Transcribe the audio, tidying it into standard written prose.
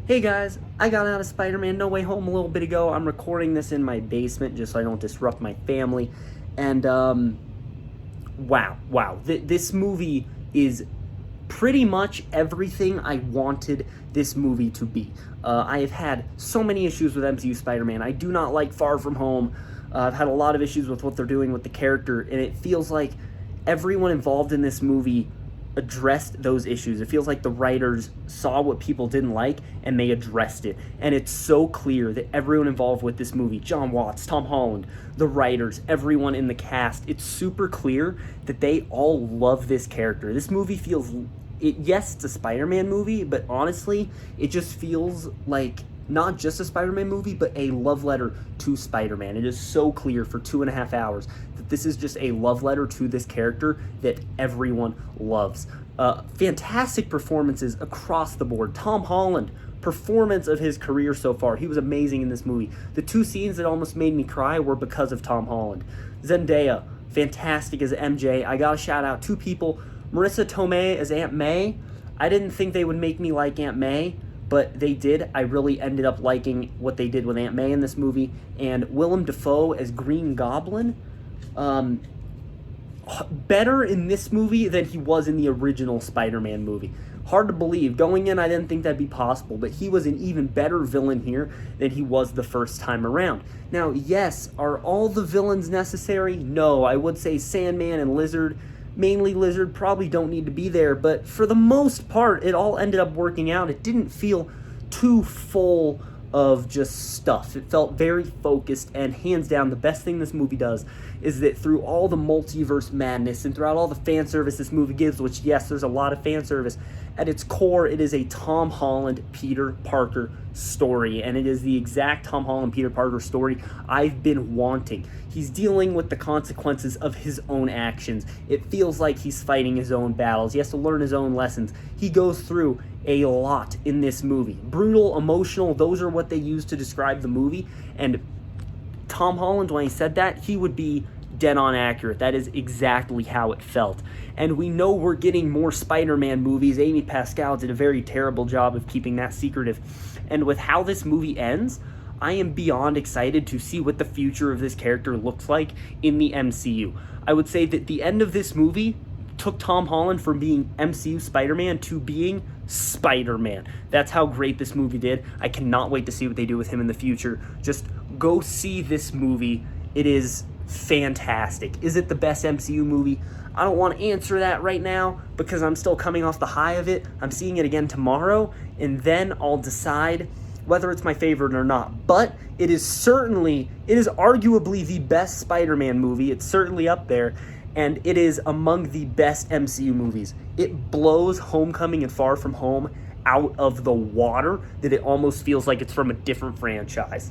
Hey guys, I got out of Spider-Man No Way Home a little bit ago. I'm recording this in my basement just so I don't disrupt my family. And, wow. This movie is pretty much everything I wanted this movie to be. I have had so many issues with MCU Spider-Man. I do not like Far From Home. I've had a lot of issues with what they're doing with the character, and it feels like everyone involved in this movie addressed those issues. It feels like the writers saw what people didn't like and they addressed it. And it's so clear that everyone involved with this movie, John Watts, Tom Holland, the writers, everyone in the cast, it's super clear that they all love this character. This movie feels yes, it's a Spider-Man movie, but honestly, it just feels like not just a Spider-Man movie, but a love letter to Spider-Man. It is so clear for 2.5 hours that this is just a love letter to this character that everyone loves. Fantastic performances across the board. Tom Holland, performance of his career so far. He was amazing in this movie. The two scenes that almost made me cry were because of Tom Holland. Zendaya, fantastic as MJ. I gotta shout out two people. Marissa Tomei as Aunt May. I didn't think they would make me like Aunt May, but they did. I really ended up liking what they did with Aunt May in this movie. And Willem Dafoe as Green Goblin. Better in this movie than he was in the original Spider-Man movie. Hard to believe. Going in, I didn't think that'd be possible, but he was an even better villain here than he was the first time around. Now, yes, are all the villains necessary? No, I would say Sandman and Lizard, mainly Lizard, probably don't need to be there, but for the most part, it all ended up working out. It didn't feel too full of just stuff. It felt very focused, and hands down, the best thing this movie does is that through all the multiverse madness and throughout all the fan service this movie gives, which, yes, there's a lot of fan service, at its core, it is a Tom Holland, Peter Parker story, and it is the exact Tom Holland, Peter Parker story I've been wanting. He's dealing with the consequences of his own actions. It feels like he's fighting his own battles. He has to learn his own lessons. He goes through a lot in this movie. Brutal, emotional, those are what they use to describe the movie, and Tom Holland, when he said that, he would be dead on accurate. That is exactly how it felt. And we know we're getting more Spider-Man movies. Amy Pascal did a very terrible job of keeping that secretive. And with how this movie ends, I am beyond excited to see what the future of this character looks like in the MCU. I would say that the end of this movie took Tom Holland from being MCU Spider-Man to being Spider-Man. That's how great this movie did. I cannot wait to see what they do with him in the future. Just go see this movie. It is fantastic. Is it the best MCU movie? I don't want to answer that right now because I'm still coming off the high of it. I'm seeing it again tomorrow, and then I'll decide whether it's my favorite or not. But it is arguably the best Spider-Man movie. It's certainly up there, and it is among the best MCU movies. It blows Homecoming and Far From Home out of the water that it almost feels like it's from a different franchise.